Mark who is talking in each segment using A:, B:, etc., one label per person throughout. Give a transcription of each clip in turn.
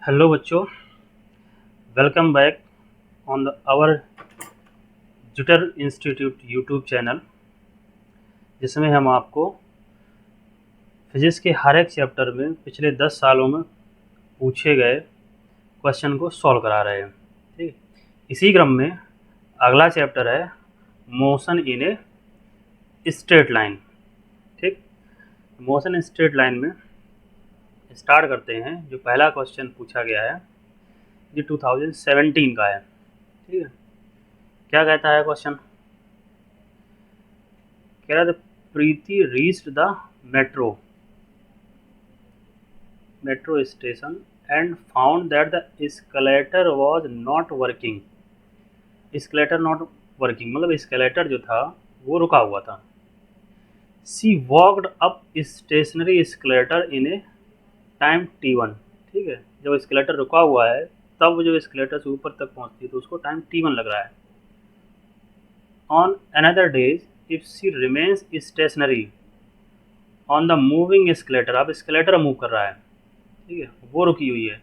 A: Hello बच्चों, welcome back on the our जुटर institute YouTube channel, जिसमें हम आपको फिजिक्स के हर एक चैप्टर में पिछले 10 सालों में पूछे गए क्वेश्चन को सॉल्व करा रहे हैं। ठीक है, इसी क्रम में अगला चैप्टर है motion in a straight line. ठीक, मोशन इन स्ट्रेट लाइन में स्टार्ट करते हैं। जो पहला क्वेश्चन पूछा गया है ये 2017 का है। ठीक है, क्या कहता है क्वेश्चन? कह रहा था Preeti reached the metro station and found that the escalator was not working। escalator not working मतलब escalator जो था वो रुका हुआ था। She walked up stationary escalator in a time t1। ठीक है, जब escalator रुका हुआ है तब जो escalator से ऊपर तक पहुंचती है तो उसको टाइम t1 लग रहा है। On another days if she remains stationary on the moving escalator, अब escalator मूव कर रहा है, ठीक है, वो रुकी हुई है।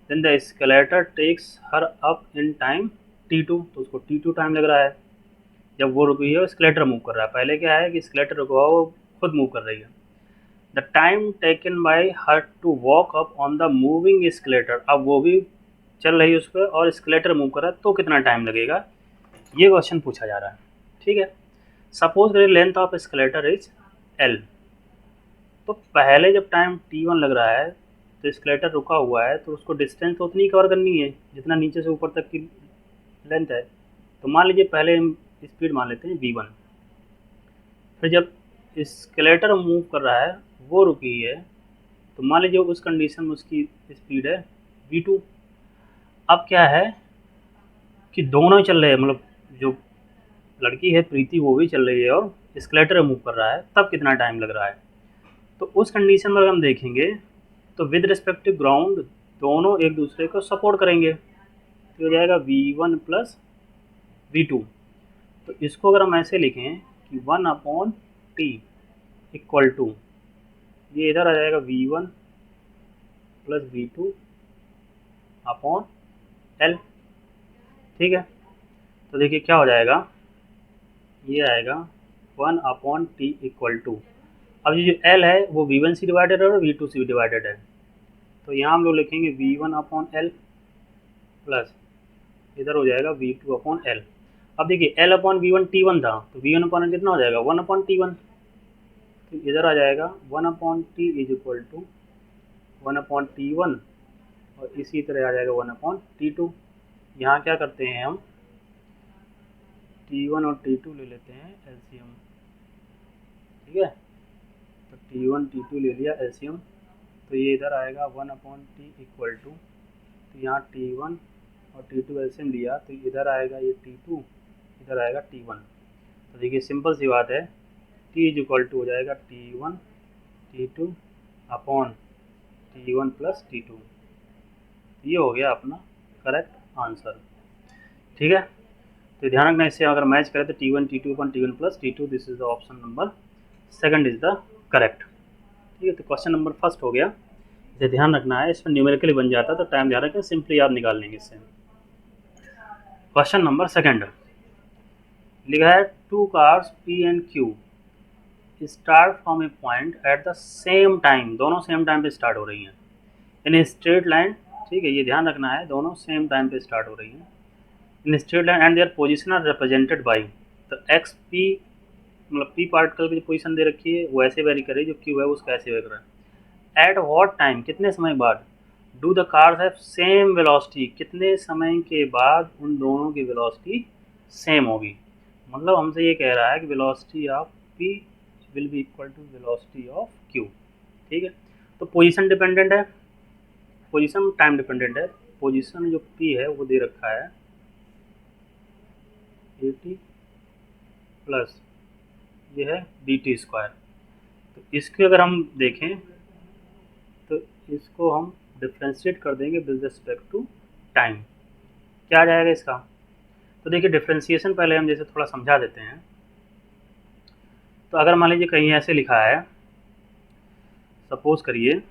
A: Then the escalator takes her up in time t2, तो उसको t2 टाइम लग रहा है। जब वो रुकी है escalator मूव कर रहा है। पहले क्या है कि escalator रुका हुआ, वो खुद मूव कर रही है। The time taken by her to walk up on the moving escalator, अब वो भी चल रही है उस पर और escalator मूव कर रहा है, तो कितना टाइम लगेगा, ये क्वेश्चन पूछा जा रहा है। ठीक है, सपोज करिए length of escalator is l। तो पहले जब टाइम t1 लग रहा है तो escalator रुका हुआ है, तो उसको डिस्टेंस तो उतनी कवर करनी है जितना नीचे से ऊपर तक की लेंथ है। तो मान लीजिए पहले हम स्पीड मान लेते हैं v1। फिर जब escalator मूव कर रहा है वो रुकी है, तो मान लीजिए उस कंडीशन में उसकी स्पीड है v2। अब क्या है कि दोनों ही चल रहे हैं, मतलब जो लड़की है प्रीति वो भी चल रही है और escalator मूव कर रहा है, तब कितना टाइम लग रहा है। तो उस कंडीशन में अगर हम देखेंगे तो विद रिस्पेक्ट टू ग्राउंड दोनों एक दूसरे को सपोर्ट करेंगे, तो हो जाएगा v1 प्लस v2। तो इसको अगर हम ऐसे लिखें कि 1/t इक्वल टू, ये इधर आ जाएगा v1 plus v2 upon l। ठीक है, तो देखिए क्या हो जाएगा, ये आएगा 1/t इक्वल टू, अब ये जो l है वो v1 से डिवाइडेड है और v2 से डिवाइडेड है। तो यहाँ हम लोग लिखेंगे v1/l प्लस इधर हो जाएगा v2/l। अब देखिए l/v1 t1 था, तो v1/l कितना हो जाएगा 1/t1। तो इधर आ जाएगा 1/t is equal to 1/t1 और इसी तरह आ जाएगा 1/t2। यहाँ क्या करते हैं हम, t1 और t2 ले लेते हैं एलसीएम। ठीक है, तो t1 t2 ले लिया एलसीएम, तो ये इधर आएगा 1/t इक्वल टू, तो यहाँ t1 और t2 एलसीएम लिया तो इधर आएगा ये t2, इधर आएगा t1। तो देखिए सिंपल सी बात है, t इज इक्वल टू हो जाएगा t1 t2 upon t1 plus t2। ये हो गया अपना करेक्ट आंसर। ठीक है, तो ध्यान रखना, इससे अगर मैच करें तो t1 t2 upon t1 plus t2, this is the option number second is the correct. ठीक है, तो क्वेश्चन नंबर फर्स्ट हो गया, इसे ध्यान रखना है। इसमें न्यूमेरिकली बन जाता तो टाइम ध्यान रखें, सिंपली आप निकाल लेंगे इससे। क्वेश्चन नंबर सेकंड लिखा है two cars p and q start from a point at the same time, दोनों सेम टाइम पे स्टार्ट हो रही हैं इन ए स्ट्रेट लाइन। ठीक है, ये ध्यान रखना है, दोनों सेम टाइम पे स्टार्ट हो रही हैं in straight line and their position are represented by, तो एक्स पी मतलब पी पार्टिकल की जो पोजीशन दे रखी है वो ऐसे वेरी करे, जो क्यू है उसका ऐसे वेरी करे। एट व्हाट टाइम, कितने समय बाद, do the cars have same velocity, कितने समय के बाद उन दोनों की वेलोसिटी सेम होगी। मतलब हमसे ये कह रहा है कि velocity of p will be equal to velocity of q. ठीक है, तो पोजीशन डिपेंडेंट है, पोजीशन टाइम डिपेंडेंट है। पोजीशन जो पी है वो दे रखा है 80 प्लस ये है bt स्क्वायर। तो इसके अगर हम देखें तो इसको हम डिफ्रेंशिएट कर देंगे विद रिस्पेक्ट टू टाइम, क्या आ जाएगा इसका। तो देखिए डिफ्रेंशिएशन पहले हम जैसे थोड़ा समझा देते हैं। तो अगर मान लीजिए कहीं ऐसे लिखा है, सपोज करिए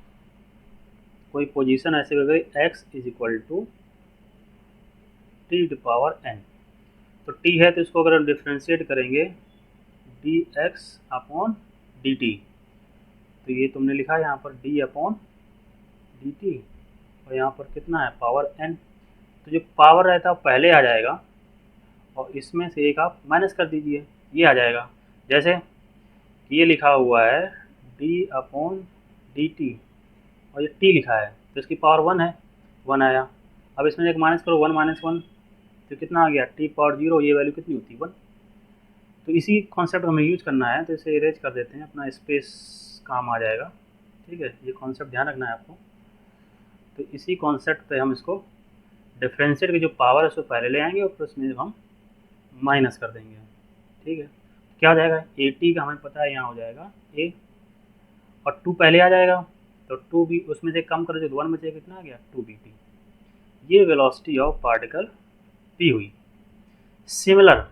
A: कोई पोजीशन ऐसे हो गई x is equal to t to power n, तो t है तो इसको अगर हम डिफ्रेंशिएट करेंगे D x upon d t, तो ये तुमने लिखा है यहाँ पर d अपॉन डी टी, और यहाँ पर कितना है पावर n, तो जो पावर रहता है पहले आ जाएगा और इसमें से एक आप माइनस कर दीजिए, ये आ जाएगा। जैसे ये लिखा हुआ है d अपॉन डी टी और ये t लिखा है तो इसकी पावर 1 है, 1 आया। अब इसमें एक माइनस करो, 1 माइनस 1 तो कितना आ गया t पावर 0, ये वैल्यू कितनी होती है 1। तो इसी कॉन्सेप्ट हमें यूज करना है, तो इसे इरेज कर देते हैं, अपना स्पेस काम आ जाएगा। ठीक है, ये कॉन्सेप्ट ध्यान रखना है आपको। तो इसी कॉन्सेप्ट पे हम इसको डिफरेंशिएट की जो पावर है उसको पहले ले आएंगे और फिर उसमें हम माइनस कर देंगे। ठीक है, क्या हो जाएगा ए टी का हमें पता है यहाँ हो जाएगा ए, और 2 पहले आ जाएगा तो 2 भी उसमें से कम कर दो, 1 में से कितना आ गया 2 बी टी। ये वेलोसिटी ऑफ पार्टिकल पी हुई। सिमिलर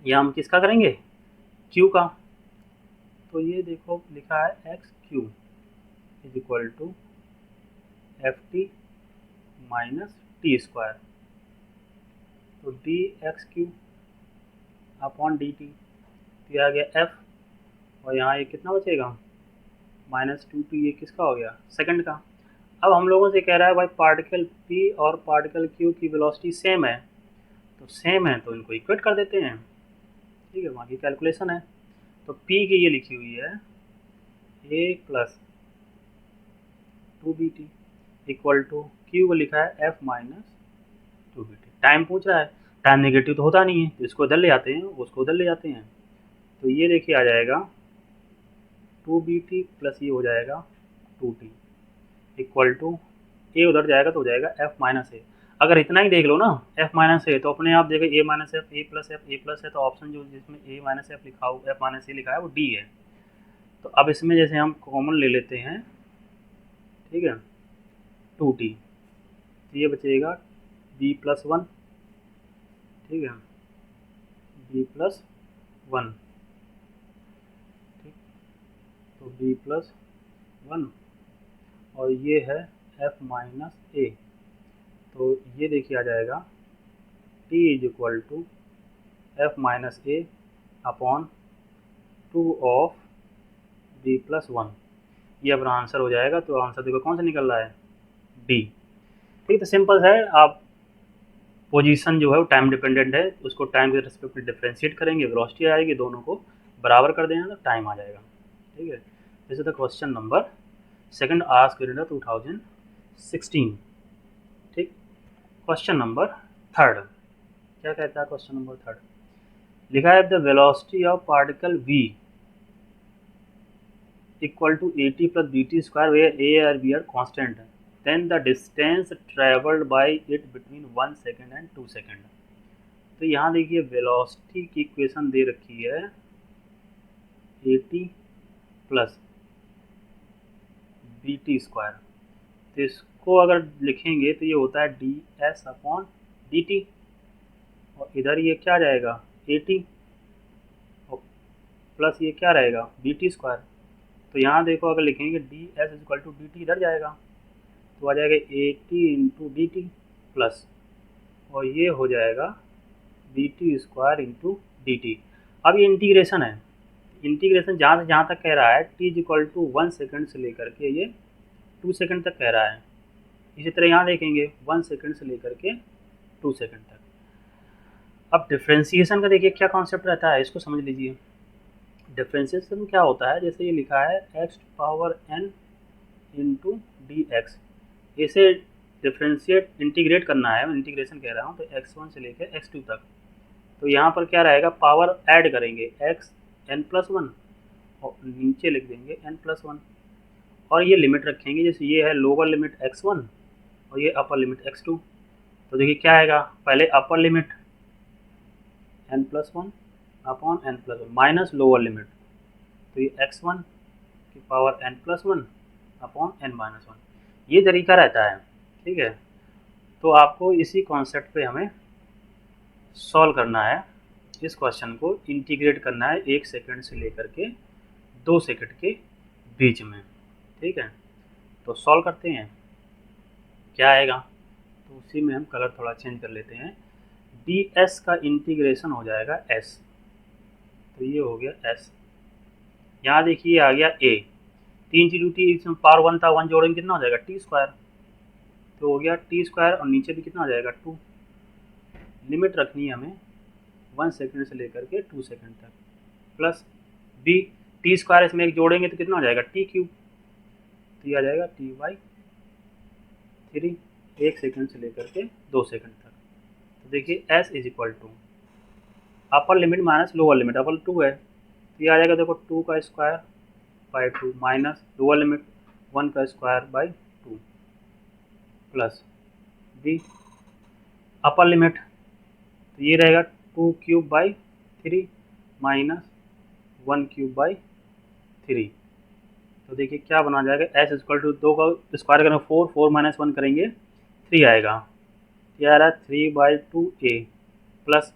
A: ये हम किसका करेंगे क्यू का, तो ये देखो लिखा है x q is equal to f t minus t square, तो d x q upon d t, तो ये आ गया एफ, और यहाँ ये कितना बचेगा -2 टी, ये किसका हो गया सेकंड का। अब हम लोगों से कह रहा है भाई पार्टिकल पी और पार्टिकल क्यू की वेलोसिटी सेम है, तो सेम है तो इनको इक्वेट कर देते हैं। ठीक है, वहाँ की कैलकुलेशन है, तो पी की ये लिखी हुई है a plus 2 b t equal to q को लिखा है f minus 2 b t. Time पूछ रहा है, टाइम नेगेटिव तो होता नहीं है, तो इसको उधर ले जाते हैं, उसको उधर ले जाते हैं, तो ये देखिए आ जाएगा 2 बी टी प्लस ये हो जाएगा 2 टी इक्वल टू ए उधर जाएगा तो हो जाएगा एफ माइनस ए। अगर इतना ही देख लो ना एफ माइनस ए, तो अपने आप देखो ए माइनस एफ ए प्लस है, तो ऑप्शन जो जिसमें ए माइनस एफ लिखा हो एफ माइनस ए लिखा है वो डी है। तो अब इसमें जैसे हम कॉमन ले लेते हैं, ठीक है 2 टी, तो ये बचेगा बी प्लस 1, ठीक है बी प्लस 1, ठीक, तो बी प्लस 1 और ये है एफ माइनस ए, तो ये देखिए आ जाएगा t is equal to f minus a upon 2 of b plus 1, ये अपना आंसर हो जाएगा। तो आंसर देखो कौन सा निकल रहा है डी। ठीक, तो सिंपल है, आप पोजीशन जो है वो टाइम डिपेंडेंट है, उसको टाइम के रिस्पेक्ट में डिफ्रेंशिएट करेंगे, वेलोसिटी आएगी, दोनों को बराबर कर देना तो टाइम आ जाएगा। ठीक है, this is the question number second asked in 2016। ठीक, क्वेश्चन नंबर थर्ड क्या कहता है, क्वेश्चन नंबर थर्ड लिखा है the velocity of particle v equal to a t plus b t square where a और b are constant, then the distance travelled by it between 1 second and 2 second. तो यहाँ देखिए velocity की equation दे रखी है a t plus b t square, तो इसको अगर लिखेंगे तो ये होता है d s upon d t, और इधर ये क्या जाएगा ए टी और प्लस ये क्या रहेगा बी टी स्क्वायर। तो यहाँ देखो अगर लिखेंगे d s equal to d t इधर जाएगा तो आ जाएगा a t into d t plus, और ये हो जाएगा b t square into d t. अब ये इंटीग्रेशन है, इंटीग्रेशन जहाँ से जहाँ तक कह रहा है t is equal to 1 second से लेकर के ये 2 सेकेंड तक कह रहा है। इसी तरह यहाँ देखेंगे 1 सेकेंड से लेकर के 2 सेकेंड तक। अब डिफ्रेंसिएशन का देखिए क्या कॉन्सेप्ट रहता है, इसको समझ लीजिए। डिफ्रेंसिएशन क्या होता है, जैसे ये लिखा है x power n into d x, इसे डिफ्रेंशिएट इंटीग्रेट करना है, इंटीग्रेशन कह रहा हूँ, तो x1 से लेकर x2 तक। तो यहाँ पर क्या रहेगा पावर ऐड करेंगे x n प्लस 1 और नीचे लिख देंगे n प्लस 1, और ये लिमिट रखेंगे, जैसे ये है लोअर लिमिट x1 और ये अपर लिमिट x2। तो देखिए क्या आएगा, पहले upper limit n plus 1 upon n plus 1 minus lower limit, तो ये x1 की power n plus 1 upon n minus 1, ये तरीका रहता है। ठीक है, तो आपको इसी कॉन्सेप्ट पे हमें सॉल्व करना है, इस क्वेश्चन को इंटीग्रेट करना है 1 सेकंड से लेकर के 2 सेकंड के बीच में। ठीक है, तो सॉल्व करते हैं। क्या आएगा, तो उसी में हम कलर थोड़ा चेंज कर लेते हैं। डी एस का इंटीग्रेशन हो जाएगा एस, तो ये हो गया एस। यहाँ देखिए आ गया ए, 3 × इसमें पावर 1 था, 1 जोड़ेंगे कितना हो जाएगा टी स्क्वायर, तो हो गया टी स्क्वायर, और नीचे भी कितना हो जाएगा 2। लिमिट रखनी है हमें 1 सेकंड से लेकर के 2 सेकंड तक, प्लस बी टी स्क्वायर इसमें एक जोड़ेंगे तो कितना हो जाएगा टी क्यूब, तो ये आ जाएगा T/3, 1 सेकंड से लेकर के 2 सेकंड तक। तो देखिए S is equal to upper limit minus lower limit, upper 2 है तो ये आ जाएगा देखो 2 का square by 2 minus lower limit 1 का square by 2 plus b upper limit, तो ये रहेगा 2 cube by 3 minus 1 cube by 3। तो देखिए क्या बना जाएगा, एस इक्वल टू 2 का स्क्वायर करेंगे 4, 4 माइनस 1 करेंगे 3 आएगा, यह आ रहा है 3/2a प्लस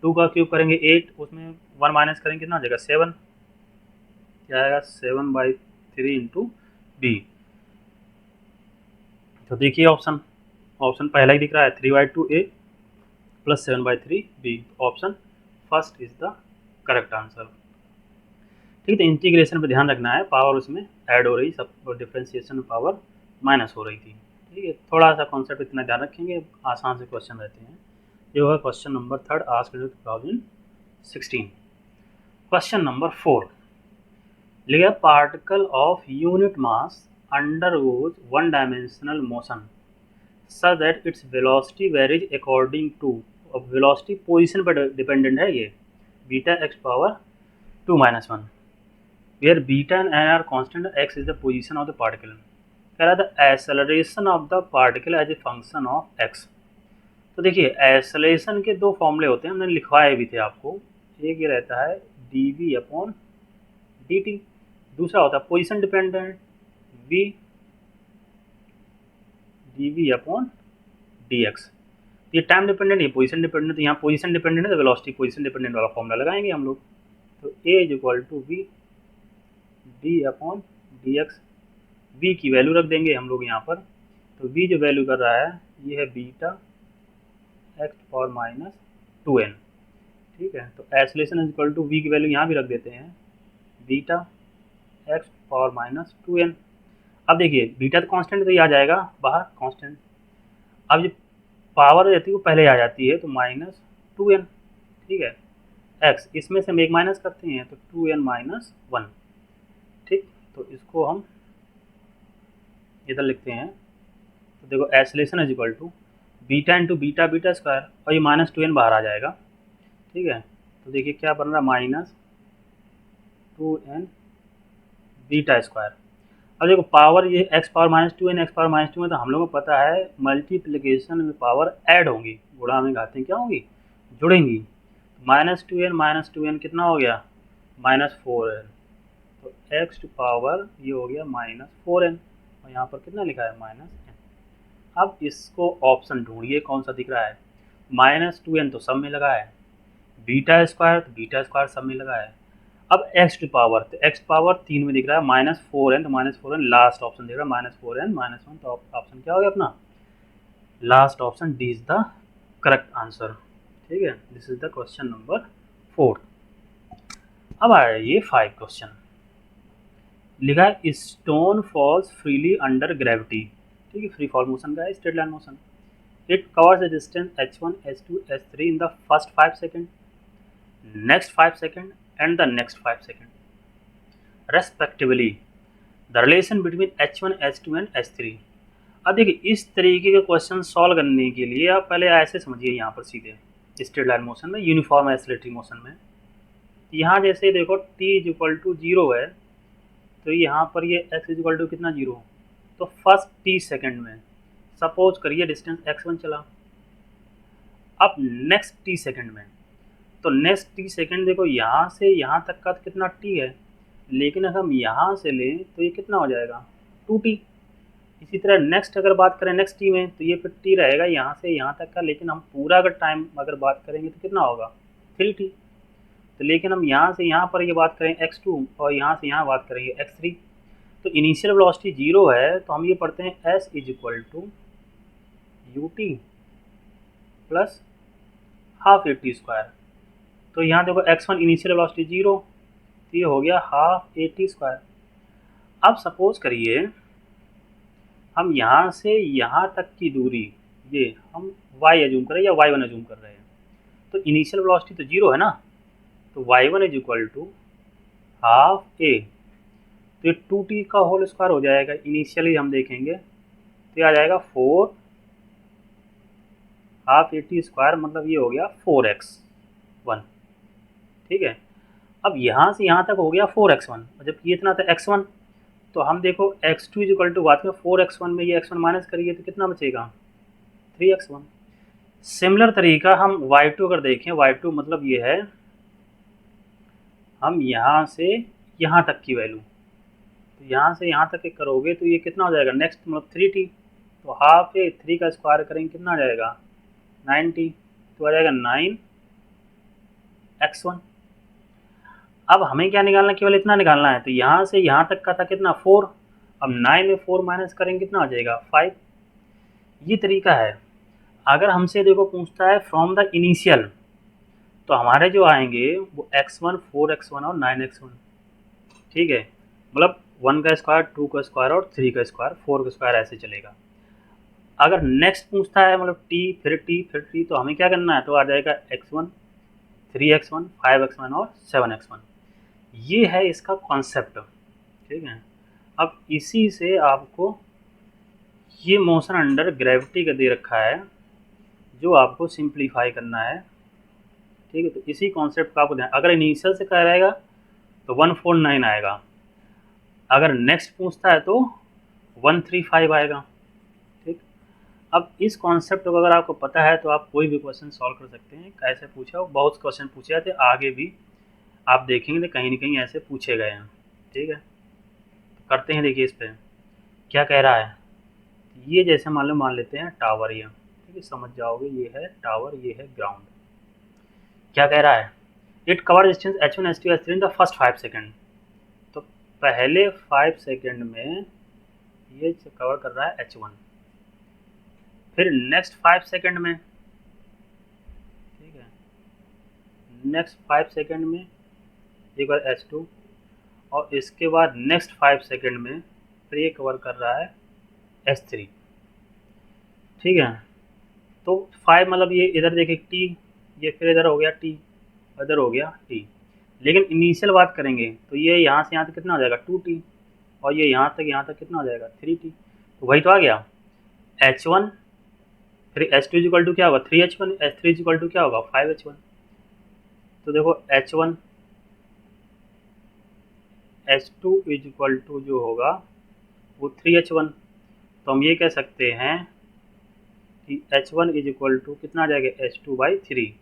A: 2 का क्यूब करेंगे 8, उसमें 1 माइनस करेंगे कितना हो जाएगा 7, क्या आएगा 7/3 इंटू बी। तो देखिए ऑप्शन पहला ही दिख रहा है 3/2a plus 7/3b, option first is the correct answer. ठीक है, इंटीग्रेशन पे ध्यान रखना है, पावर उसमें ऐड हो रही सब, और डिफ्रेंशिएशन में पावर माइनस हो रही थी। ठीक है, थोड़ा सा कॉन्सेप्ट इतना ध्यान रखेंगे, आसान से क्वेश्चन रहते हैं। ये होगा question number 3 asked in 2016। Question number 4 लिखा, particle of unit mass undergoes one dimensional motion such that its velocity varies according to, अब वेलोसिटी पोजिशन पर डिपेंडेंट है, ये beta x power 2-1 where beta and n are constant, x is the position of the particle. कह रहा था acceleration of the particle as a function of x। तो देखिए acceleration के दो फॉर्मूले होते हैं, हमने लिखवाए भी थे आपको, एक ये रहता है dv/dt, दूसरा होता है पोजीशन डिपेंडेंट v dv/dx। ये टाइम डिपेंडेंट, ये पोजीशन डिपेंडेंट, तो यहाँ पोजीशन डिपेंडेंट है तो वेलोसिटी पोजीशन डिपेंडेंट वाला फॉर्मूला लगाएंगे हम लोग। तो a is equal to v d/dx, v की वैल्यू रख देंगे हम लोग यहाँ पर, तो v जो वैल्यू कर रहा है ये है बीटा x⁻²n। ठीक है, तो acceleration is equal to v की वैल्यू यहाँ भी रख देते हैं बीटा x⁻²n। अब देखिए बीटा तो कांस्टेंट, तो ये आ जाएगा बाहर कांस्टेंट। अब जो पावर रहती है वो पहले आ जाती है, तो -2n। ठीक है, x इसमें से हम एक माइनस करते हैं तो 2n-1। ठीक, तो इसको हम इधर लिखते हैं, तो देखो acceleration is equal to beta into beta beta square, और ये -2n बाहर आ जाएगा। ठीक है, तो देखिए क्या बन रहा है -2n बीटा स्क्वायर। अब देखो पावर ये x power -2n x power -2n, तो हम लोगों को पता है मल्टीप्लिकेशन में पावर ऐड होंगी, गुणा में घातें क्या होंगी, जुड़ेंगी। -2n कितना हो गया -4n, तो x टू पावर ये हो गया -4n, और यहाँ पर कितना लिखा है -n। अब इसको ऑप्शन ढूंढिए कौन सा दिख रहा है, -2n तो सब में लगा है, बीटा स्क्वायर तो बीटा स्क्वायर सब में लगा है। अब x टू पावर, तो x पावर 3 में दिख रहा है -4n, तो -4n लास्ट ऑप्शन दिख रहा है -4n-1, तो ऑप्शन क्या हो गया अपना last option, D is the correct answer. ठीक है, this is the question number 4। अब आया ये 5 क्वेश्चन, लिखा है stone falls freely under gravity. ठीक है, फ्री फॉल मोशन का है, straight line motion. It covers the distance h1 h2 h3 in the first 5 second, next 5 second and the next 5 second respectively. The relation between h1 h2 and h3। अब देखिए इस तरीके के question solve करने के लिए आप पहले ऐसे समझिए, यहाँ पर सीधे स्ट्रेट लाइन मोशन में, यूनिफॉर्म एक्सेलरेटरी मोशन में, यहाँ जैसे देखो t इज इक्वल टू 0 है, तो यहाँ पर ये x इज इक्वल टू कितना 0, तो फर्स्ट t सेकेंड में सपोज करिए डिस्टेंस x1 चला। अब नेक्स्ट t सेकेंड में, तो नेक्स्ट t सेकेंड देखो यहाँ से यहाँ तक का कितना t है, लेकिन अगर हम यहाँ से लें तो ये कितना हो जाएगा 2t। इसी तरह नेक्स्ट अगर बात करें नेक्स्ट t में, तो ये फिर t रहेगा यहाँ से यहाँ तक का, लेकिन हम पूरा अगर टाइम अगर बात करेंगे तो कितना होगा 3t। तो लेकिन हम यहाँ से यहाँ पर ये बात करें x2, और यहाँ से यहाँ बात करेंगे x3, तो इनिशियल वेलोसिटी 0 है, तो हम ये पढ़ते हैं s is equal to u t plus half a t square. तो यहाँ देखो x1 इनिशियल वेलोसिटी 0, तो ये हो गया हाफ ए टी स्क्वायर। अब सपोज करिए हम यहाँ से यहाँ तक की दूरी ये हम y एज्यूम कर रहे हैं या y1 एज्यूम कर रहे हैं, तो इनिशियल वेलोसिटी तो 0 है ना, तो y1 is equal to half a, तो ये 2t का होल स्क्वायर हो जाएगा। इनिशियली हम देखेंगे तो ये आ जाएगा 4 हाफ ए टी स्क्वायर, मतलब ये हो गया 4x1। ठीक है, अब यहाँ से यहाँ तक हो गया 4x1, और जब ये इतना था x1, तो हम देखो x2 इज इक्वल टू बात में 4x1 में ये x1 माइनस करिए तो कितना बचेगा 3x1। सिमिलर तरीका हम y2 अगर देखें, y2 मतलब ये है हम यहाँ से यहाँ तक की वैल्यू, तो यहाँ से यहाँ तक करोगे तो ये कितना हो जाएगा नेक्स्ट, मतलब 3t, तो हाफ ए 3 का स्क्वायर करेंगे कितना आ जाएगा 9t, तो आ जाएगा 9x1। अब हमें क्या निकालना, केवल इतना निकालना है, तो यहाँ से यहाँ तक का था कितना 4, अब 9 में 4 माइनस करेंगे कितना आ जाएगा 5। ये तरीका है। अगर हमसे देखो पूछता है फ्रॉम द इनिशियल, तो हमारे जो आएंगे वो x1 4x1 और 9x1। ठीक है, मतलब 1 का स्क्वायर 2 का स्क्वायर और 3 का स्क्वायर 4 का स्क्वायर ऐसे चलेगा। अगर नेक्स्ट पूछता है मतलब t फिर t फिर t, तो हमें क्या करना है, तो आ जाएगा x1 3x1 5x1 और 7x1। ये है इसका कॉन्सेप्ट। ठीक है, अब इसी से आपको ये मोशन अंडर ग्रेविटी का दे रखा है जो आपको सिंप्लीफाई करना है। ठीक है, तो इसी कॉन्सेप्ट का आपको ध्यान, अगर इनिशियल से क्या रहेगा तो 149 आएगा, अगर नेक्स्ट पूछता है तो 135 आएगा। ठीक, अब इस कॉन्सेप्ट को अगर आपको पता है तो आप कोई भी क्वेश्चन सॉल्व कर सकते हैं। कैसे पूछा, बहुत क्वेश्चन पूछे थे, आगे भी आप देखेंगे तो कहीं ना कहीं ऐसे पूछे गए हैं। ठीक है, तो करते हैं, देखिए इस पर क्या कह रहा है। ये जैसे मान लेते हैं टावर, ये ठीक है समझ जाओगे, ये है टावर ये है ग्राउंड। क्या कह रहा है, it cover distance h1 h2 h3 in the first 5 second. तो पहले 5 सेकेंड में ये कवर कर रहा है h1, फिर नेक्स्ट 5 सेकेंड में, ठीक है नेक्स्ट 5 सेकेंड में एक बार h2, और इसके बाद नेक्स्ट 5 सेकेंड में फिर ये कवर कर रहा है h3। ठीक है, तो 5 मतलब ये इधर देखिए t, ये फिर इधर हो गया t, इधर हो गया t, लेकिन इनिशियल बात करेंगे तो ये यहाँ से यहाँ तक कितना हो जाएगा 2t, और ये यहाँ तक कितना हो जाएगा 3t। तो वही तो आ गया h1 फिर h2 इक्वल टू क्या होगा 3h1, h3 इक्वल टू क्या होगा 5h1। तो देखो h1 h2 is equal to जो होगा वो 3h1, तो हम ये कह सकते हैं कि h1 इज इक्वल टू कितना आ जाएगा h2/3,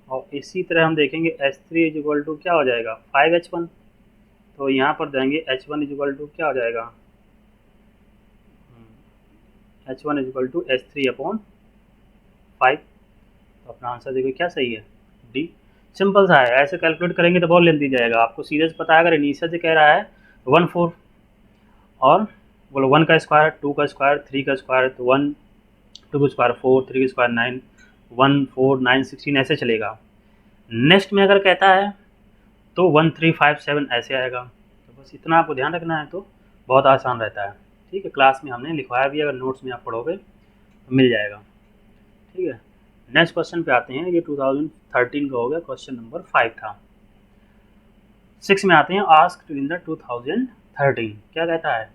A: और इसी तरह हम देखेंगे h3 इज इक्वल टू क्या हो जाएगा 5h1, तो यहाँ पर देंगे h1 इज इक्वल टू क्या हो जाएगा h1 is equal to h3/5। तो अपना आंसर देखो क्या सही है, डी। सिंपल सा है, ऐसे कैलकुलेट करेंगे तो बहुत लेंदी जाएगा। आपको सीरियस पता है, अगर इनिशियल से कह रहा है 1 4, और बोलो 1 का स्क्वायर 2 का स्क्वायर 3 का स्क्वायर, तो 1 2 का स्क्वायर 4 3 का स्क्वायर 9 1 4 9 16 ऐसे चलेगा। नेक्स्ट में अगर कहता है तो 1 3 5 7 ऐसे आएगा। तो बस इतना आपको ध्यान रखना है, तो बहुत आसान रहता है। ठीक है, क्लास में हमने लिखवाया भी, अगर नोट्स में आप पढ़ोगे तो मिल जाएगा। ठीक है, नेक्स्ट क्वेश्चन पे आते हैं। ये 2013 का हो गया, क्वेश्चन नंबर 5 था। 6 में आते हैं, आस्क्ड इन द 2013 क्या कहता है,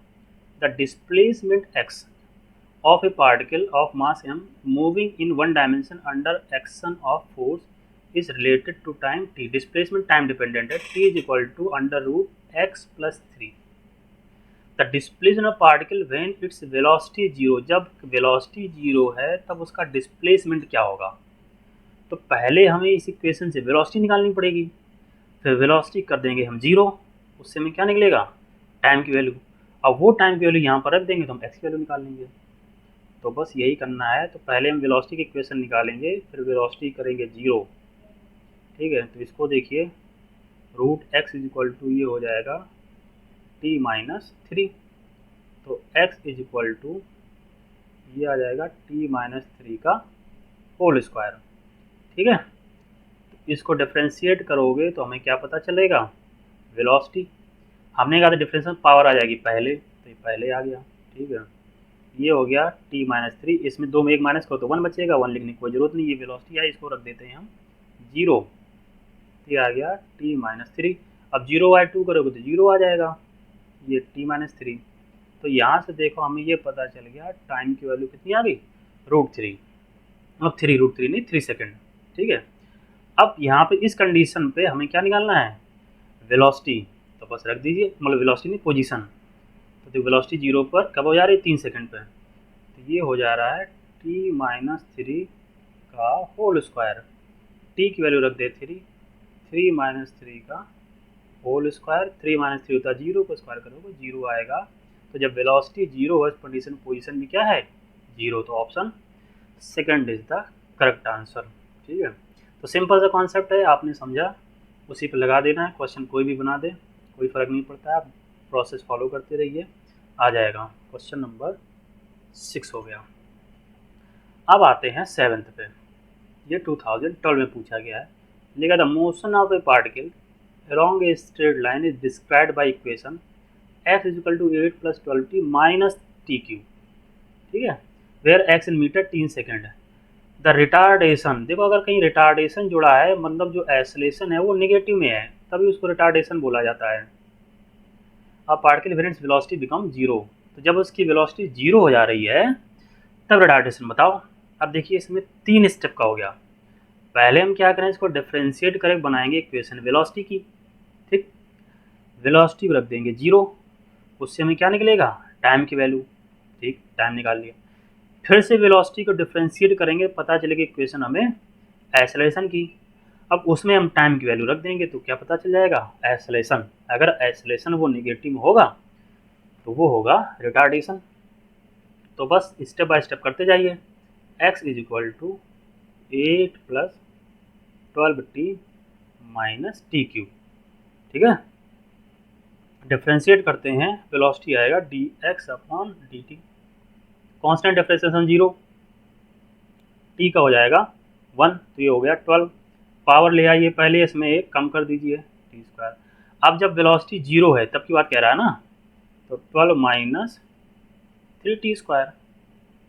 A: the displacement x of a particle of mass m moving in one dimension under action of force is related to time t. Displacement time dependent है, t is equal to under root x plus 3. The displacement of particle when its velocity 0, जब velocity 0 है तब उसका displacement क्या होगा। तो पहले हमें इस इक्वेशन से velocity निकालनी पड़ेगी, फिर velocity कर देंगे हम 0, उससे हमें क्या निकलेगा टाइम की वैल्यू। अब वो टाइम की वैल्यू यहाँ पर रख देंगे तो हम x की वैल्यू निकाल लेंगे। तो बस यही करना है। तो पहले हम वेलोसिटी की इक्वेशन निकालेंगे, फिर वेलोसिटी करेंगे 0। ठीक है, तो इसको देखिए root x is equal to ये हो जाएगा t - 3, तो x इज इक्वल टू ये आ जाएगा t-3 का होल स्क्वायर। ठीक है, इसको डिफ्रेंशिएट करोगे तो हमें क्या पता चलेगा, वेलोसिटी। हमने कहा था डिफरेंशियल पावर आ जाएगी पहले, तो ये पहले आ गया। ठीक है, ये हो गया t-3, इसमें 2 में 1 माइनस करो तो 1 बचेगा, 1 लिखने की कोई जरूरत नहीं, ये वेलोसिटी है, इसको रख देते हैं हम 0। ये आ गया t-3। अब 0/2 करोगे तो 0 आ जाएगा, ये t-3। तो यहाँ से देखो हमें ये पता चल गया टाइम की वैल्यू कितनी आ गई, √3। अब 3√3 नहीं, 3 सेकेंड। ठीक है, अब यहाँ पे इस कंडीशन पे हमें क्या निकालना है, वेलोसिटी। तो बस रख दीजिए, मतलब वेलोसिटी नहीं, पोजीशन। तो वेलोसिटी 0 पर कब हो जा रही है, 3 सेकेंड पे। तो ये हो जा रहा है t-3 का होल स्क्वायर। t की वैल्यू रख दे 3, 3 - 3 का होल स्क्वायर। 3 - 3 होता है 0, को स्क्वायर करोगे 0 आएगा। तो जब वेलोसिटी 0 है, कंडीशन पोजीशन भी क्या है, 0, तो option second is the correct answer. ठीक है, तो सिंपल सा कॉन्सेप्ट है, आपने समझा, उसी पर लगा देना है। क्वेश्चन कोई भी बना दे, कोई फ़र्क नहीं पड़ता है, आप प्रोसेस फॉलो करते रहिए, आ जाएगा। क्वेश्चन नंबर 6 हो गया। अब आते हैं 7th पे। ये 2012 में पूछा गया है। लिखा the motion of A particle along a straight line is described by equation x is equal to 8 plus 12t minus tq। ठीक है, where x in metre 3 second है। द रिटार्डेशन, देखो अगर कहीं रिटार्डेशन जुड़ा है, मतलब जो एसलेशन है वो निगेटिव में है, तभी उसको रिटार्डेशन बोला जाता है। अब पार्टिकल वेरिएंस वेलोसिटी बिकम 0, तो जब उसकी वेलोसिटी 0 हो जा रही है तब रिटार्डेशन बताओ। अब देखिए इसमें 3 स्टेप का हो गया। पहले हम क्या करें, इसको डिफरेंशिएट करके बनाएंगे इक्वेशन वेलोसिटी की। ठीक, वेलोसिटी को रख देंगे 0, उससे हमें क्या निकलेगा, टाइम की वैल्यू। ठीक, टाइम निकाल लिया। फिर से वेलोसिटी को डिफरेंशिएट करेंगे, पता चलेगी इक्वेशन हमें एक्सेलरेशन की। अब उसमें हम टाइम की वैल्यू रख देंगे तो क्या पता चल जाएगा, एक्सेलरेशन। अगर एक्सेलरेशन वो निगेटिव में होगा तो वो होगा रिटार्डेशन। तो बस स्टेप बाय स्टेप करते जाइए। x is equal to 8 + 12t - tq। ठीक है, डिफ्रेंशिएट करते हैं, वेलोसिटी आएगा dx/dt। कांस्टेंट डिफरेंशिएशन 0, t का हो जाएगा 1, तो ये हो गया 12। पावर ले आइए पहले, इसमें एक कम कर दीजिए, t²। अब जब वेलोसिटी 0 है तब की बात कह रहा है ना, तो 12 - 3t²।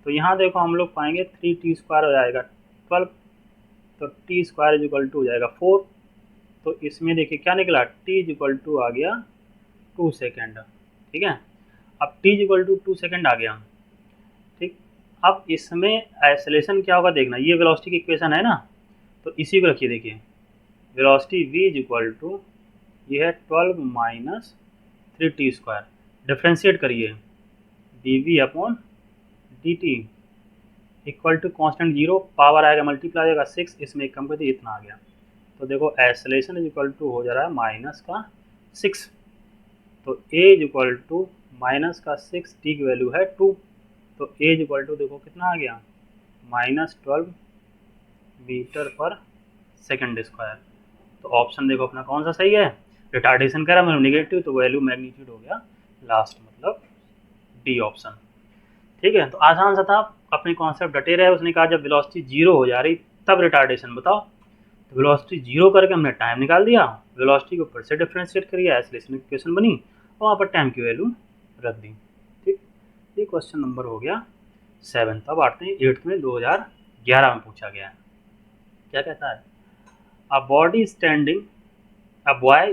A: तो यहाँ देखो हम लोग पाएंगे 3t² हो जाएगा 12, तो t² इज इक्वल टू हो जाएगा 4। तो इसमें देखिए क्या निकला, t इज इक्वल टू आ गया 2 सेकेंड। ठीक है, अब t is equal to 2 second आ गया। ठीक, अब इसमें एक्सेलरेशन क्या होगा देखना, ये वेलोसिटी की इक्वेशन है ना, तो इसी को रखिए। देखिए velocity v is equal to, ये है 12 - 3t²। डिफ्रेंशिएट करिए, dv/dt equal to constant 0, power आएगा मल्टीप्लाई आएगा 6, इसमें एक कम कर दिया, इतना आ गया। तो देखो एक्सेलरेशन इज इक्वल टू हो जा रहा है -6। तो a is equal to -6, t की वैल्यू है 2, तो a इज इक्वल टू देखो कितना आ गया, -12 मीटर/सेकंड²। तो ऑप्शन देखो अपना कौन सा सही है, रिटार्डेशन कह रहा है मतलब निगेटिव, तो वैल्यू मैग्नीट्यूड हो गया लास्ट, मतलब डी ऑप्शन। ठीक है, तो आसान सा था, अपने कॉन्सेप्ट डटे रहे। उसने कहा जब वेलोसिटी 0 हो जा रही तब रिटार्डेशन बताओ, तो वेलोसिटी 0 करके हमने टाइम निकाल दिया, वेलोसिटी को फिर से डिफरेंशिएट करिए, एक्सेलरेशन इक्वेशन बनी और वहाँ पर टाइम की वैल्यू रख दी। ठीक, ये क्वेश्चन नंबर हो गया 7। अब आते हैं 8th में, 2011 में पूछा गया है। क्या कहता है, a boy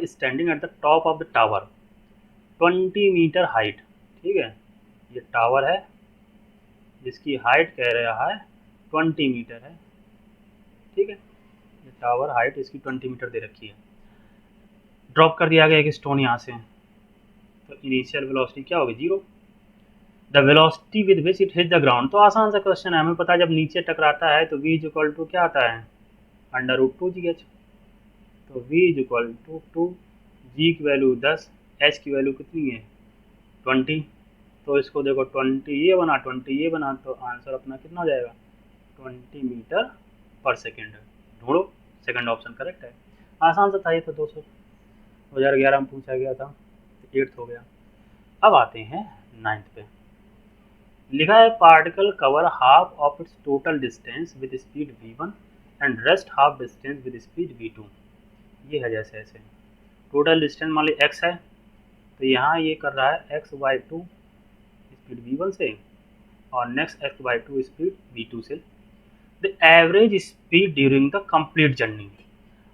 A: standing at the top of the tower 20 metre height. ठीक है, ये टावर है जिसकी हाइट कह रहा है 20 मीटर है। ठीक है, ये टावर हाइट इसकी 20 मीटर दे रखी है। ड्रॉप कर दिया गया एक स्टोन यहाँ से, तो इनिशियल वेलोसिटी क्या होगी, 0। The velocity with which it hit the ground, तो आसान सा क्वेश्चन है, हमें पता है जब नीचे टकराता है तो v इज इक्वल टू क्या आता है, √2gh। तो v is equal to 2, g की वैल्यू 10, h की वैल्यू कितनी है 20। तो इसको देखो 20 ये बना 20 ये बना, तो आंसर अपना कितना हो जाएगा 20 मीटर/सेकेंड। ढूंढो, सेकंड ऑप्शन करेक्ट है। आसान सा था ये, तो 2011 में पूछा गया था, 8th हो गया। अब आते हैं 9th पे। लिखा है particle cover half of its total distance with speed v1 and rest half distance with speed v2। ये है जैसे ऐसे टोटल डिस्टेंस मान ली x है, तो यहाँ ये कर रहा है x/2 स्पीड v1 से और नेक्स्ट x/2 स्पीड v2 से। The average speed during the complete journey.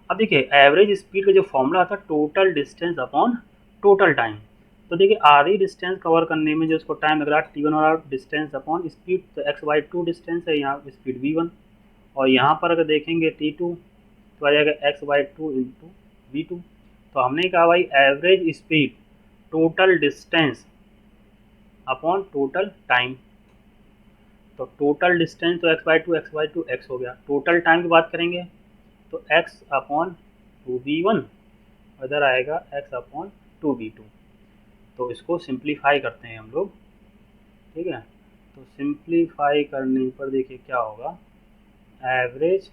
A: अब देखिए एवरेज स्पीड का जो फॉर्मूला था total distance upon total time. तो देखिए आधी डिस्टेंस कवर करने में जो उसको टाइम लग रहा है t1 और डिस्टेंस अपॉन स्पीड, तो x/2 डिस्टेंस है, यहाँ स्पीड v1 और यहाँ पर अगर देखेंगे t2 तो आ जाएगा x/2 इंटू v2। तो हमने कहा भाई average speed total distance upon total time. तो टोटल डिस्टेंस तो x/2 x हो गया। टोटल टाइम की बात करेंगे तो x/2v1 और इधर आएगा x/2v2। तो इसको सिंप्लीफाई करते हैं हम लोग, ठीक है। तो सिंप्लीफाई करने पर देखिए क्या होगा, एवरेज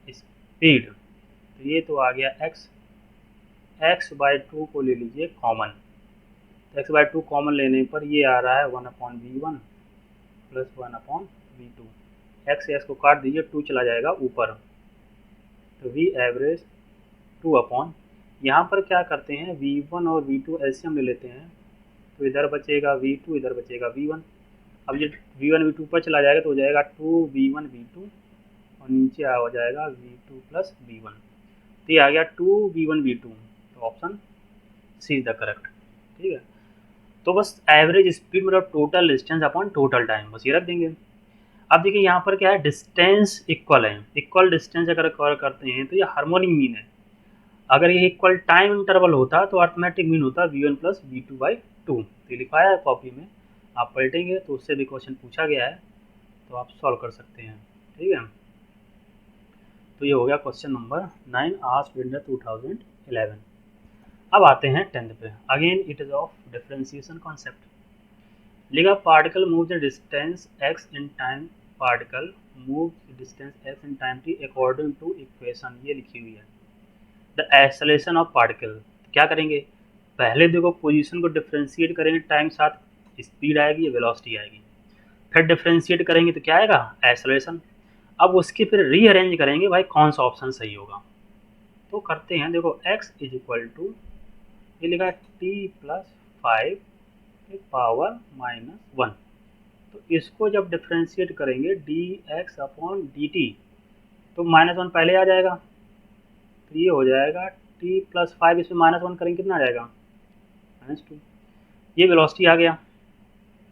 A: स्पीड, तो ये तो आ गया x/2 को ले लीजिए कॉमन, तो x/2 कॉमन लेने पर ये आ रहा है 1/v1 प्लस 1/v2। x को काट दीजिए, 2 चला जाएगा ऊपर, तो v एवरेज 2 यहाँ पर क्या करते हैं v1 और v2 एलसीएम ले लेते हैं, तो इधर बचेगा v2 इधर बचेगा v1। अब ये v1 v2 पर चला जाएगा तो हो जाएगा 2v1 v2 और नीचे आ जाएगा v2 प्लस v1। तो ये आ गया 2v1 v2, तो option c is the correct, ठीक है। तो बस एवरेज स्पीड मतलब total distance upon total time, बस ये रख देंगे। अब देखिए यहाँ पर क्या है, डिस्टेंस इक्वल है, इक्वल डिस्टेंस अगर कवर करते हैं तो ये हार्मोनिक मीन है। अगर ये इक्वल टाइम इंटरवल होता तो अर्थमेटिक मीन होता v1 प्लस v2/2। तो लिखा है कॉपी में, आप पलटेंगे तो उससे भी क्वेश्चन पूछा गया है, तो आप सॉल्व कर सकते हैं, ठीक है। तो ये हो गया question number 9 asked in the 2011। अब आते हैं 10th पे। Again it is of differentiation concept. लिखा particle move the distance x in time, particle move distance x in time t according to equation, ये लिखी हुई है। द एक्सेलरेशन ऑफ पार्टिकल, क्या करेंगे, पहले देखो पोजीशन को डिफ्रेंशिएट करेंगे, टाइम साथ स्पीड आएगी या वेलोसिटी आएगी, फिर डिफ्रेंशिएट करेंगे तो क्या आएगा, एक्सेलरेशन। अब उसके फिर रीअरेंज करेंगे भाई कौन सा ऑप्शन सही होगा। तो करते हैं, देखो x इज इक्वल टू, ये लिखा t+5 पावर -1, तो इसको जब डिफ्रेंशिएट करेंगे dx/dt, तो -1 पहले आ जाएगा, तो ये हो जाएगा t+5, इसमें -1 करेंगे कितना आ जाएगा, -2। ये वेलोसिटी आ गया।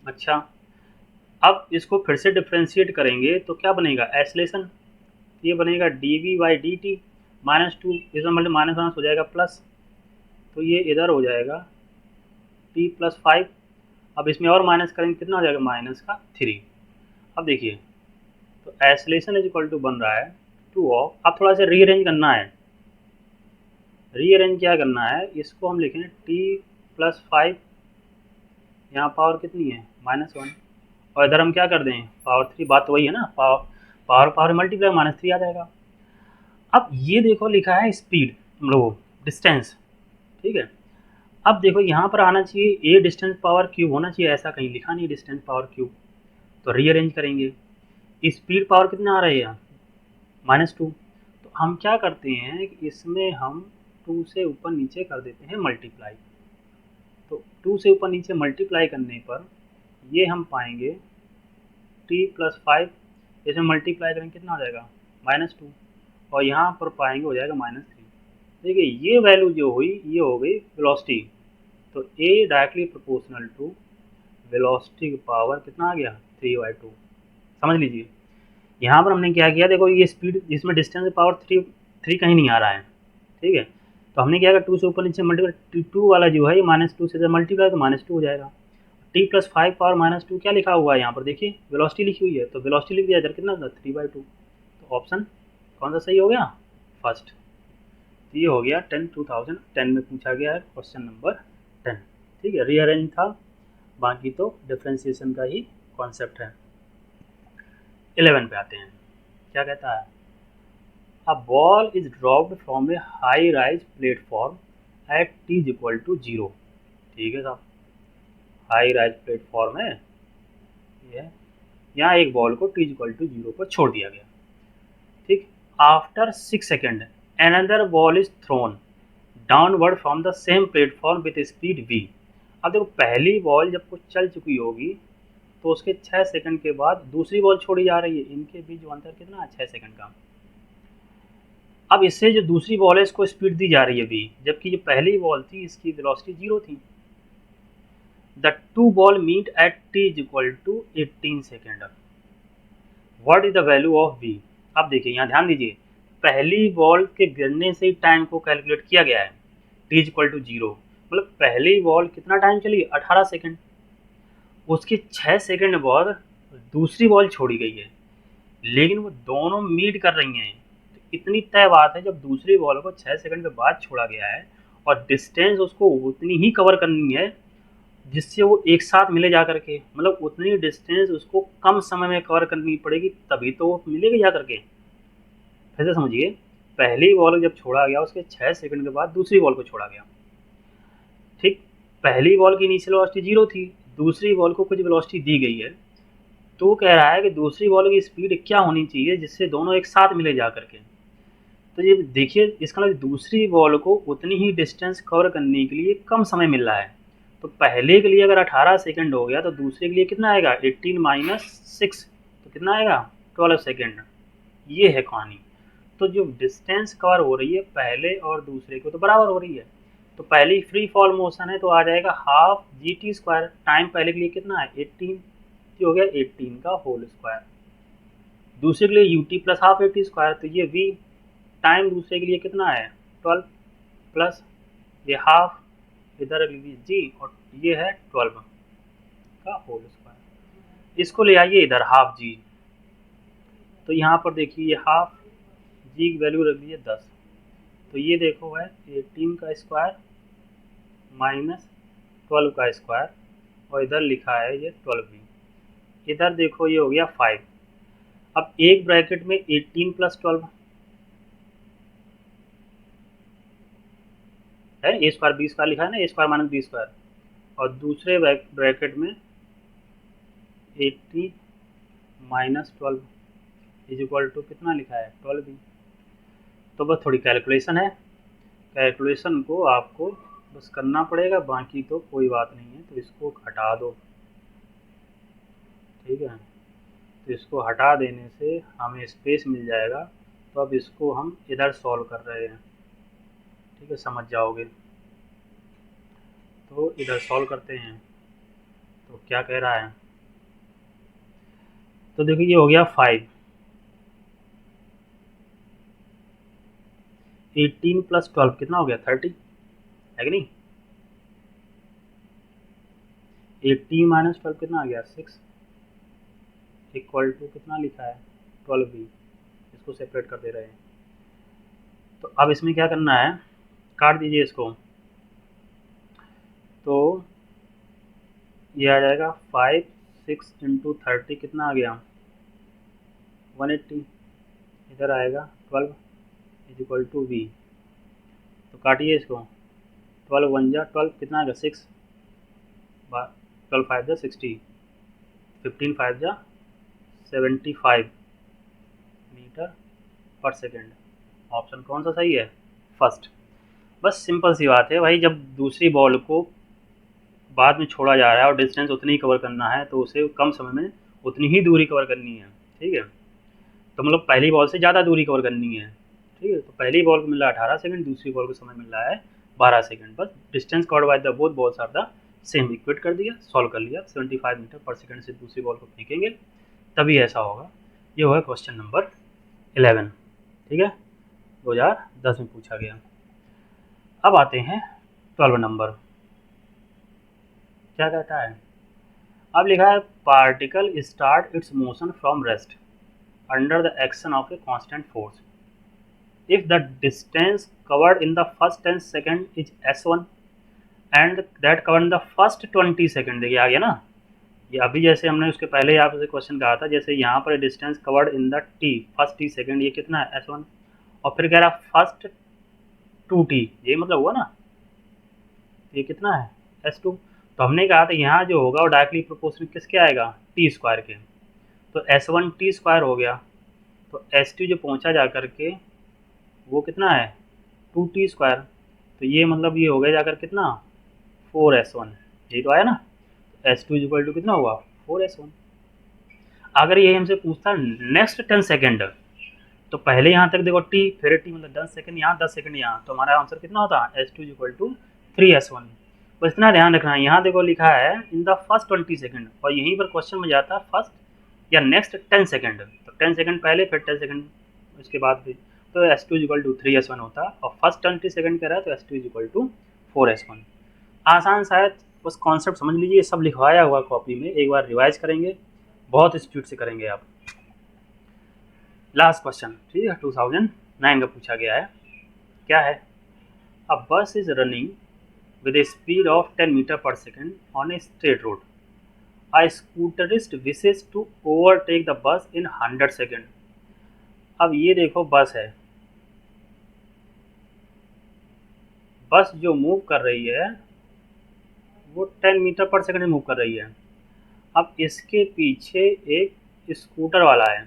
A: अच्छा, अब इसको फिर से डिफ्रेंशिएट करेंगे तो क्या बनेगा, एक्सेलरेशन, ये बनेगा dv/dt, -2 इसमें मतलब -1 हो जाएगा प्लस, तो ये इधर हो जाएगा t+5। अब इसमें और माइनस करेंगे कितना हो जाएगा, -3। अब देखिए तो एक्सेलरेशन इज इक्वल टू बन रहा है 2 ऑफ, अब थोड़ा सा रीअरेंज करना है। रीअरेंज क्या करना है, इसको हम लिखें t+5, यहाँ पावर कितनी है, -1, और इधर हम क्या कर दें पावर 3, बात तो वही है ना, पावर मल्टीप्लाई -3 आ जाएगा। अब ये देखो लिखा है स्पीड मतलब डिस्टेंस, ठीक है। अब देखो यहाँ पर आना चाहिए a डिस्टेंस पावर क्यूब होना चाहिए, ऐसा कहीं लिखा नहीं डिस्टेंस पावर क्यूब। तो रीअरेंज करेंगे, स्पीड पावर कितना आ रही है, -2। तो हम क्या करते हैं कि इसमें हम 2 से ऊपर नीचे कर देते हैं मल्टीप्लाई। तो 2 से ऊपर नीचे मल्टीप्लाई करने पर ये हम पाएंगे t+5, इसमें मल्टीप्लाई करेंगे कितना हो जाएगा, -2, और यहाँ पर पाएंगे हो जाएगा -3। देखिए ये वैल्यू जो हुई ये हो गई वेलोसिटी, तो a directly proportional to velocity की पावर कितना आ गया, 3/2। समझ लीजिए यहाँ पर हमने क्या किया, देखो ये स्पीड, इसमें डिस्टेंस पावर 3 कहीं नहीं आ रहा है, ठीक है। तो हमने क्या किया 2 से ऊपर नीचे मल्टीप्लाई, 2 वाला जो है ये -2 से मल्टीप्लाई तो -2 हो जाएगा। t+5 पावर -2 क्या लिखा हुआ है यहाँ पर, देखिए वेलोसिटी लिखी हुई है, तो वेलोसिटी लिख दिया, इधर कितना था 3/2। तो ऑप्शन कौन सा सही हो गया, फर्स्ट। तो ये हो गया 2010 में पूछा गया है क्वेश्चन नंबर 10, ठीक है। रीअरेंज था, बाकी तो डिफ्रेंशिएशन का ही कॉन्सेप्ट है। 11 पे आते हैं, क्या कहता है, a ball is dropped from a high rise platform at t is equal to 0, ठीक है साहब, हाई राइज प्लेटफॉर्म है, ये है, यहाँ एक बॉल को t इक्वल टू 0 पर छोड़ दिया गया, ठीक। After 6 second another ball is throne downward from the same platform with speed v। अब देखो पहली बॉल जब कुछ चल चुकी होगी तो उसके 6 सेकंड के बाद दूसरी बॉल छोड़ी जा रही है, इनके बीच जो अंतर कितना है 6 सेकंड का। अब इससे जो दूसरी बॉल है इसको स्पीड दी जा रही है v, जबकि जो पहली बॉल थी इसकी वेलोसिटी 0 थी। The two ball meet at t is equal to 18 second. What is the value of v। अब देखिए यहाँ ध्यान दीजिए, पहली बॉल के गिरने से ही टाइम को कैलकुलेट किया गया है, t इज इक्वल टू 0, मतलब पहली बॉल कितना टाइम चली 18 सेकेंड, उसके 6 सेकेंड बाद दूसरी बॉल छोड़ी गई है, लेकिन वो दोनों मीट कर रही हैं। तो इतनी तय बात है जब दूसरी बॉल को 6 सेकंड के बाद छोड़ा गया है और डिस्टेंस उसको उतनी ही कवर करनी है जिससे वो एक साथ मिले जा करके, मतलब उतनी डिस्टेंस उसको कम समय में कवर करनी पड़ेगी तभी तो वो मिलेगी जा करके। फिर से समझिए, पहली बॉल जब छोड़ा गया उसके 6 सेकंड के बाद दूसरी बॉल को छोड़ा गया, ठीक। पहली बॉल की इनिशियल वेलोसिटी 0 थी, दूसरी बॉल को कुछ वेलोसिटी दी गई है, तो कह रहा है कि दूसरी बॉल की स्पीड क्या होनी चाहिए जिससे दोनों एक साथ मिले जा करके। तो ये देखिए इसका मतलब दूसरी बॉल को उतनी ही डिस्टेंस कवर करने के लिए कम समय मिल रहा है। तो पहले के लिए अगर 18 सेकंड हो गया तो दूसरे के लिए कितना आएगा 18 माइनस 6, तो कितना आएगा 12 सेकंड। ये है कहानी। तो जो डिस्टेंस कवर हो रही है पहले और दूसरे को तो बराबर हो रही है, तो पहली फ्री फॉल मोशन है तो आ जाएगा हाफ GT²। टाइम पहले के लिए कितना है 18, हो गया 18 का होल स्क्वायर। दूसरे के लिए UT प्लस हाफ AT², तो ये V टाइम दूसरे के लिए कितना है 12 प्लस ये हाफ, इधर G और ये है 12 का होल स्क्वायर। इसको ले आइए इधर हाफ G, तो यहाँ पर देखिए ये हाफ G की वैल्यू रख दीजिए 10, तो ये देखो है 18 का स्क्वायर माइनस 12 का स्क्वायर और इधर लिखा है ये 12V, इधर देखो ये हो गया 5। अब एक ब्रैकेट में 18 प्लस 12 है, A² B² लिखा है ना, A² माइनस B², और दूसरे ब्रैकेट में 80 माइनस 12 इज इक्वल टू कितना लिखा है 12B। तो बस थोड़ी कैलकुलेशन है, कैलकुलेशन को आपको बस करना पड़ेगा, बाकी तो कोई बात नहीं है। तो इसको हटा दो, ठीक है, तो इसको हटा देने से हमें स्पेस मिल जाएगा। तो अब इसको हम इधर सॉल्व कर रहे हैं, ठीक है, समझ जाओगे। तो इधर सॉल्व करते हैं, तो क्या कह रहा है, तो देखिए ये हो गया 5, 18 प्लस 12 कितना हो गया 30, है कि नहीं। 18 माइनस 12 कितना आ गया 6 इक्वल टू कितना लिखा है 12B। इसको सेपरेट कर दे रहे हैं। तो अब इसमें क्या करना है, काट दीजिए इसको, तो ये आ जाएगा 5 6 इंटू 30 कितना आ गया 180, इधर आएगा 12 इज इक्वल टू V। तो काटिए इसको, 12 1 जा 12 कितना आएगा 6, 12 5 जा 60, 15 5 जा 75 मीटर पर सेकेंड। ऑप्शन कौन सा सही है, फर्स्ट। बस सिंपल सी बात है भाई, जब दूसरी बॉल को बाद में छोड़ा जा रहा है और डिस्टेंस उतनी ही कवर करना है तो उसे कम समय में उतनी ही दूरी कवर करनी है, ठीक है। तो मतलब पहली बॉल से ज़्यादा दूरी कवर करनी है, ठीक है। तो पहली बॉल को मिल रहा है 18 सेकंड, दूसरी बॉल को समय मिल रहा है 12 सेकंड। बस distance covered by the both balls are the same, equate कर दिया, सॉल्व कर लिया। 75 मीटर पर सेकंड से दूसरी बॉल को फेंकेंगे तभी ऐसा होगा। ये होगा क्वेश्चन नंबर 11, ठीक है, 2010 में पूछा गया। अब आते हैं 12 नंबर, क्या कहता है। अब लिखा है particle start it's motion from rest under the action of a constant force if the distance covered in the first 10 second is s1 and that covered in the first 20 second, देखिए आ गया ना। ये अभी जैसे हमने उसके पहले यहाँ पे क्वेश्चन कहा था, जैसे यहाँ पर distance covered in the first t second, ये कितना है s1, और फिर कह रहा फर्स्ट 2t, ये मतलब हुआ ना, ये कितना है s2। तो हमने कहा था यहाँ जो होगा वो डायरेक्टली प्रोपोर्शनल किसके आएगा, टी स्क्वायर के। तो S1 टी स्क्वायर हो गया, तो S2 जो पहुँचा जा कर के वो कितना है 2t स्क्वायर। तो ये मतलब ये हो गया जाकर कितना 4S1, यही तो आया ना। S2 इक्वल टू कितना हुआ 4S1। अगर ये हमसे पूछता नेक्स्ट 10 सेकेंड, तो पहले यहाँ तक देखो t, फिर t मतलब 10 सेकंड यहाँ 10 सेकंड यहाँ, तो हमारा आंसर कितना होता है S2 इक्वल टू 3S1। बस इतना ध्यान रखना है, यहाँ देखो लिखा है इन द फर्स्ट 20 सेकंड, और यहीं पर क्वेश्चन में जाता है फर्स्ट या नेक्स्ट 10 सेकंड। तो 10 सेकंड पहले फिर 10 सेकंड उसके बाद भी, तो S2 इक्वल टू 3S1 होता है, और फर्स्ट 20 सेकंड कह रहा है तो S2 इक्वल टू 4S1। आसान शायद बस कॉन्सेप्ट समझ लीजिए, ये सब लिखवाया हुआ कॉपी में, एक बार रिवाइज करेंगे, बहुत स्पीड से करेंगे आप। लास्ट क्वेश्चन, ठीक है, 2009 का पूछा गया है। क्या है, a bus is running with a speed of 10 metre per second on a straight road. A scooterist wishes to overtake the bus in 100 second. अब ये देखो बस है, बस जो मूव कर रही है वो 10 मीटर पर सेकंड में मूव कर रही है। अब इसके पीछे एक स्कूटर वाला है,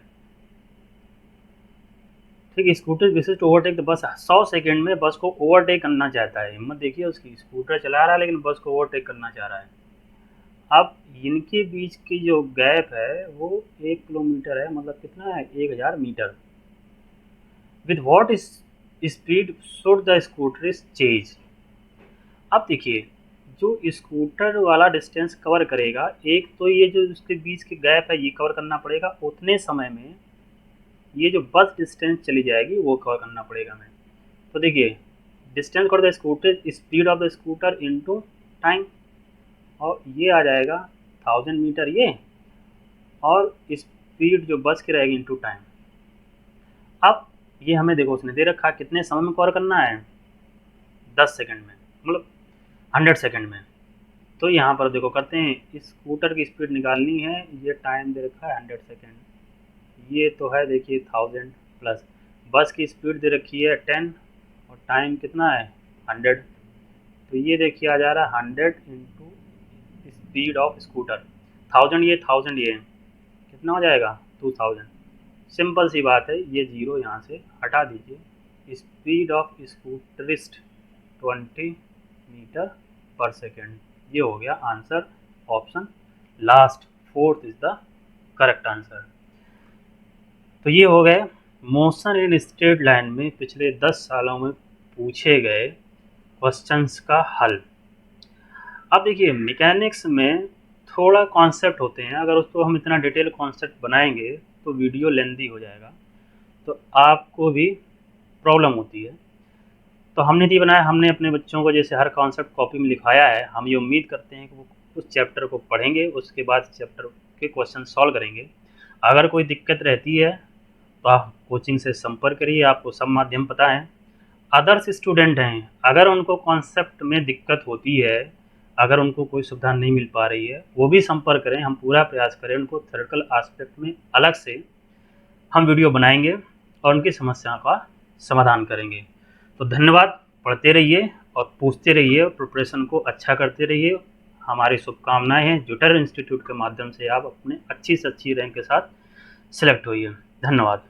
A: ठीक, scooter wishes to overtake the bus. 100 second में बस को ओवरटेक करना चाहता है। हिम्मत देखिए उसकी, स्कूटर चला रहा है लेकिन बस को ओवरटेक करना चाह रहा है। अब इनके बीच की जो गैप है वो 1 किलोमीटर है, मतलब कितना है 1000 metre. With what speed should the scooterist chase. अब देखिए जो स्कूटर वाला डिस्टेंस कवर करेगा, एक तो ये जो उसके बीच के गैप है ये कवर करना पड़ेगा, उतने समय में ये जो बस डिस्टेंस चली जाएगी वो कवर करना पड़ेगा हमें। तो देखिए distance for the scooter, speed of the scooter into time, और ये आ जाएगा 1000 मीटर ये, और स्पीड जो बस की रहेगी इनटू टाइम। अब ये हमें देखो उसने दे रखा कितने समय में कवर करना है, 10 सेकंड में, मतलब 100 सेकंड में। तो यहाँ पर देखो करते हैं, स्कूटर की स्पीड निकालनी है, ये टाइम दे रखा है 100 सेकंड, ये तो है देखिए 1000 प्लस बस की स्पीड दे रखी है 10 और टाइम कितना है 100। तो ये देखिए आ जा रहा है 100 इंटू स्पीड ऑफ स्कूटर, 1000 ये कितना हो जाएगा 2000। सिंपल सी बात है, ये जीरो यहाँ से हटा दीजिए। Speed of स्कूटरिस्ट 20 metre per second, ये हो गया answer, option last 4th is the correct answer. तो ये हो गए मोशन इन स्ट्रेट लाइन में पिछले 10 सालों में पूछे गए क्वेश्चंस का हल। अब देखिए मैकेनिक्स में थोड़ा कॉन्सेप्ट होते हैं, अगर उसको हम इतना डिटेल कॉन्सेप्ट बनाएंगे तो वीडियो लेंदी हो जाएगा, तो आपको भी प्रॉब्लम होती है। तो हमने नहीं बनाया, हमने अपने बच्चों को जैसे हर कॉन्सेप्ट कॉपी में लिखाया है, हम ये उम्मीद करते हैं कि वो उस चैप्टर को पढ़ेंगे, उसके बाद चैप्टर के क्वेश्चन सॉल्व करेंगे। अगर कोई दिक्कत रहती है तो आप कोचिंग से संपर्क करिए, आपको सब माध्यम पता है। अदर्स स्टूडेंट हैं, अगर उनको कॉन्सेप्ट में दिक्कत होती है, अगर उनको कोई सुविधा नहीं मिल पा रही है, वो भी संपर्क करें, हम पूरा प्रयास करें उनको थ्योरेटिकल एस्पेक्ट में अलग से हम वीडियो बनाएंगे और उनकी समस्या का समाधान करेंगे। तो धन्यवाद, पढ़ते रहिए और पूछते रहिए, प्रिपरेशन को अच्छा करते रहिए। हमारी शुभकामनाएं हैं, जुटर इंस्टीट्यूट के माध्यम से आप अपने अच्छी से अच्छी रैंक के साथ सिलेक्ट होइए। धन्यवाद।